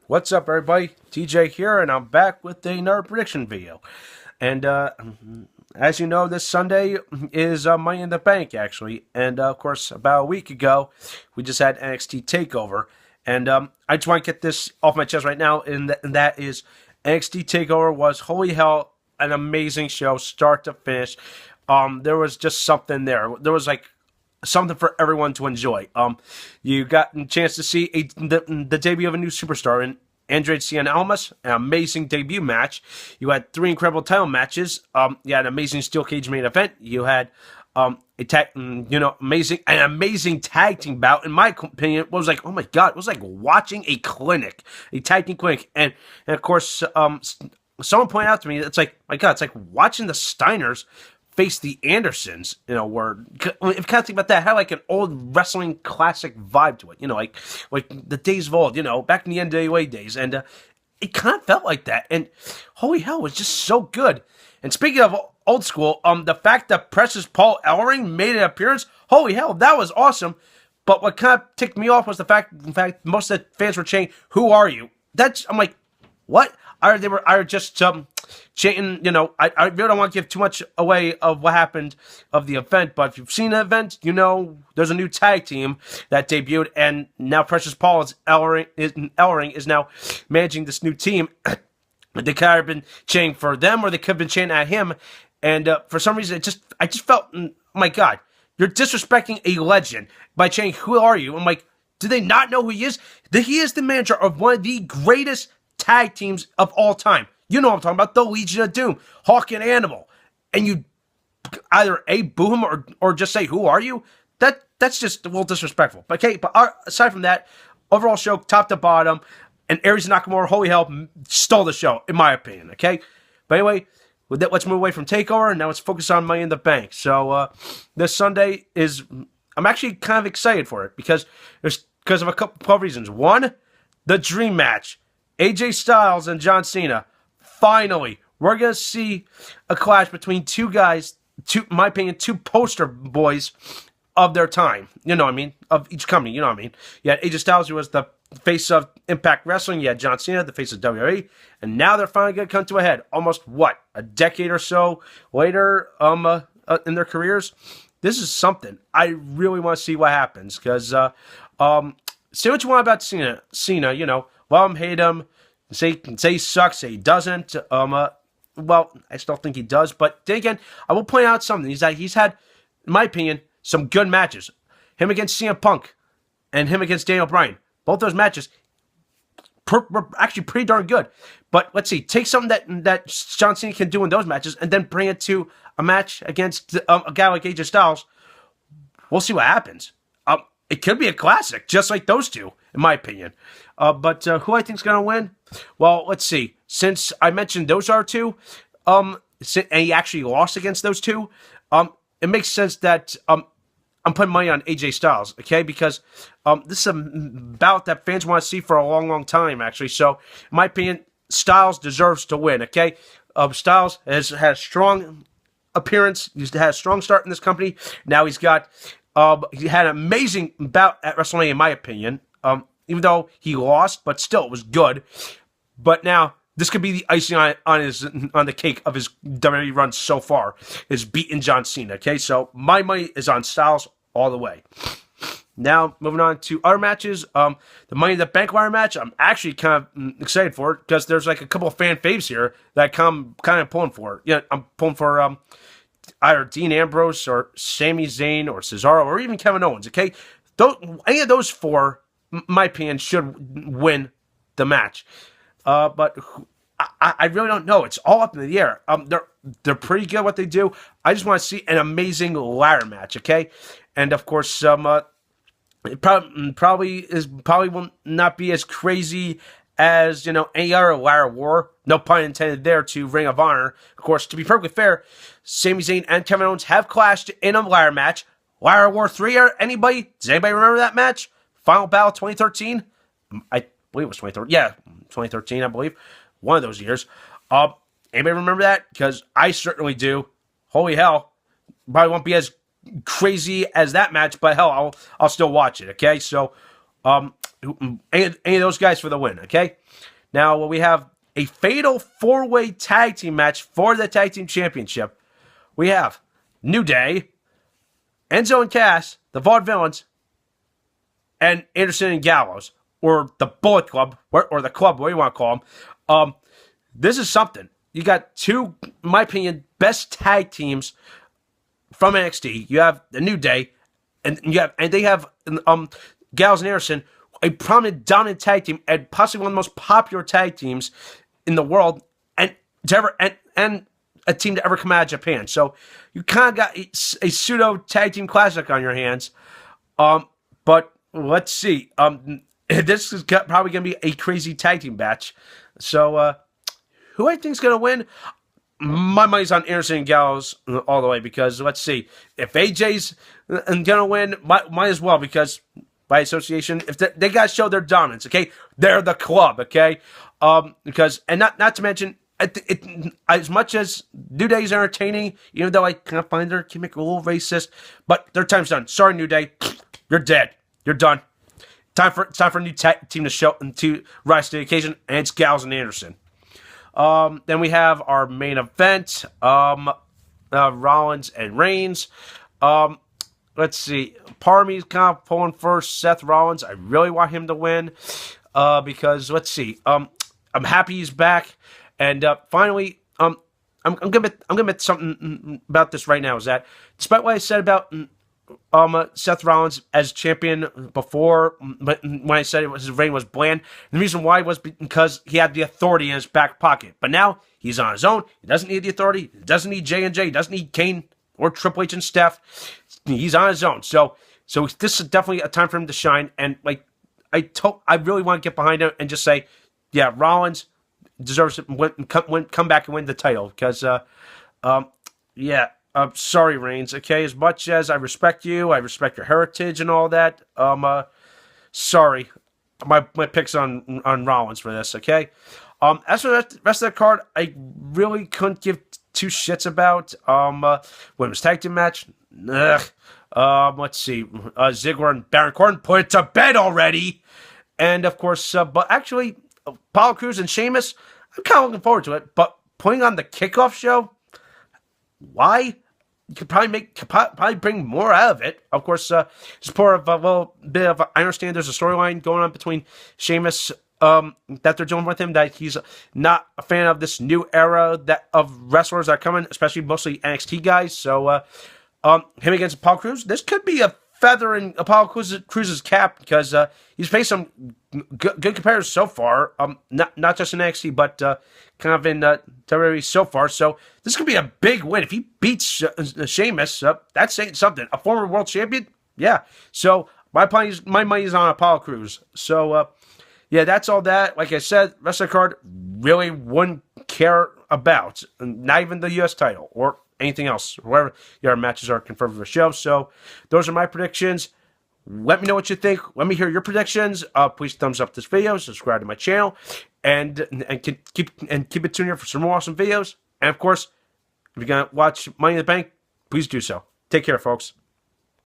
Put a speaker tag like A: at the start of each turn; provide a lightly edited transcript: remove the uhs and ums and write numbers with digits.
A: What's up, everybody? TJ here, and I'm back with another prediction video. And as you know, this Sunday is Money in the Bank, actually. And of course, about a week ago, we just had NXT Takeover. And I just want to get this off my chest right now, and that is NXT Takeover was, holy hell, an amazing show, start to finish. There was just something there. There was like something for everyone to enjoy. You got a chance to see the debut of a new superstar in Andrade Cien Almas, an amazing debut match. You had three incredible title matches. You had an amazing steel cage main event. You had an amazing tag team bout. In my opinion, it was like, oh my god, it was like watching a tag team clinic, and of course, someone pointed out to me, it's like, my god, it's like watching the Steiners face the Andersons, where if you kind of think about that, it had like an old wrestling classic vibe to it, like the days of old, back in the NWA days, and it kind of felt like that, and holy hell, it was just so good. And speaking of old school, the fact that Precious Paul Ellering made an appearance, holy hell, that was awesome. But what kind of ticked me off was the fact, in fact, most of the fans were chanting, "Who are you?" I'm like, what? They were just chanting, I really don't want to give too much away of what happened of the event, but if you've seen the event, there's a new tag team that debuted, and now Precious Paul Ellering is now managing this new team. They could have been chanting for them, or they could have been chanting at him, and for some reason, I just felt, oh my god, you're disrespecting a legend by chanting, "Who are you?" I'm like, do they not know who he is? He is the manager of one of the greatest tag teams of all time. You know what I'm talking about, the Legion of Doom, Hawk and Animal. And you either boo him or just say, "Who are you?" That's just a little disrespectful. Okay, but aside from that, overall show, top to bottom, and Aries Nakamura, holy hell, stole the show, in my opinion, okay? But anyway, with that, let's move away from TakeOver, and now let's focus on Money in the Bank. So this Sunday I'm actually kind of excited for it, because of a couple of reasons. One, the dream match. AJ Styles and John Cena. Finally, we're going to see a clash between two guys, in my opinion, two poster boys of their time. You know what I mean? Of each company, you know what I mean? You had AJ Styles, who was the face of Impact Wrestling. You had John Cena, the face of WWE. And now they're finally going to come to a head. Almost, a decade or so later in their careers? This is something. I really want to see what happens. Because, say what you want about Cena, love him, hate him, say he sucks, say he doesn't. Well, I still think he does, but then again, I will point out something. He's had, in my opinion, some good matches. Him against CM Punk and him against Daniel Bryan. Both those matches were actually pretty darn good. But let's see, take something that John Cena can do in those matches and then bring it to a match against a guy like AJ Styles. We'll see what happens. It could be a classic, just like those two, in my opinion. But who I think is going to win? Well, let's see. Since I mentioned those are two, and he actually lost against those two, it makes sense that I'm putting money on AJ Styles, okay? Because this is a bout that fans want to see for a long, long time, actually. So, in my opinion, Styles deserves to win, okay? Styles has had a strong appearance. He's had a strong start in this company. Now he had an amazing bout at WrestleMania, in my opinion. Even though he lost, but still it was good. But now this could be the icing on the cake of his WWE run so far, is beating John Cena. Okay, so my money is on Styles all the way. Now moving on to other matches, the Money in the Bank ladder match. I'm actually kind of excited for it because there's like a couple of fan faves here that I'm kind of pulling for. Yeah, I'm pulling for either Dean Ambrose or Sami Zayn or Cesaro or even Kevin Owens. Okay, any of those four, my opinion, should win the match. But I really don't know. It's all up in the air. They're pretty good at what they do. I just want to see an amazing ladder match, okay? And of course, it probably will not be as crazy as any other ladder war. No pun intended there to Ring of Honor. Of course, to be perfectly fair, Sami Zayn and Kevin Owens have clashed in a ladder match. Ladder War 3, or anybody? Does anybody remember that match? Final Battle 2013? I believe it was 2013. Yeah, 2013, I believe. One of those years. Anybody remember that? Because I certainly do. Holy hell. Probably won't be as crazy as that match, but hell, I'll still watch it, okay? So, any of those guys for the win, okay? Now, we have a fatal 4-way tag team match for the tag team championship. We have New Day, Enzo and Cass, the Vaudevillains, and Anderson and Gallows, or the Bullet Club, or the Club, what do you want to call them. This is something. You got two, in my opinion, best tag teams from NXT. You have the New Day, and they have Gallows and Anderson, a prominent, dominant tag team, and possibly one of the most popular tag teams in the world, and a team to ever come out of Japan. So you kind of got a pseudo tag team classic on your hands. But let's see. This is probably going to be a crazy tag team match. So who I think is going to win? My money's on Anderson and Gallows all the way, because let's see. If AJ's going to win, might as well, because by association, if they got to show their dominance, okay? They're the Club, okay? Because, and not to mention, as much as New Day is entertaining, even though I kind of find their gimmick a little racist, but their time's done. Sorry, New Day, you're dead. You're done. It's time for a new team to rise to the occasion, and it's Gallows and Anderson. Then we have our main event, Rollins and Reigns. Let's see. Part of me is kind of pulling for Seth Rollins. I really want him to win, because let's see. I'm happy he's back, and finally, I'm gonna admit something about this right now. Is that despite what I said about Seth Rollins as champion before, but when I said his reign was bland, the reason why was because he had the authority in his back pocket. But now he's on his own. He doesn't need the authority. He doesn't need J&J. He doesn't need Kane or Triple H and Steph. He's on his own. So this is definitely a time for him to shine. And like I really want to get behind him and just say, yeah, Rollins deserves to come back and win the title, because yeah. Sorry, Reigns, okay? As much as I respect you, I respect your heritage and all that, sorry. My pick's on Rollins for this, okay? As for the rest of the card, I really couldn't give two shits about. Women's tag team match, let's see. Ziggler and Baron Corbin, put it to bed already. And, of course, but actually, Apollo Crews and Sheamus, I'm kind of looking forward to it. But putting on the kickoff show, why? You could probably bring more out of it. Of course, it's part of a little bit of. I understand there's a storyline going on between Sheamus that they're doing with him, that he's not a fan of this new era of wrestlers that are coming, especially mostly NXT guys. So him against Apollo Crews, this could be a feather in Apollo Crews' cap, because he's faced some good competitors so far. Not just in NXT, but kind of in WWE so far. So this could be a big win if he beats Sheamus. That's saying something. A former world champion, yeah. So my money is on Apollo Crews. So yeah, that's all that. Like I said, rest of the card really wouldn't care about. Not even the U.S. title or anything else, wherever your matches are confirmed for the show. So those are my predictions. Let me know what you think. Let me hear your predictions. Please thumbs up this video, subscribe to my channel, and keep it tuned here for some more awesome videos. And of course, if you're gonna watch Money in the Bank, please do so. Take care, folks.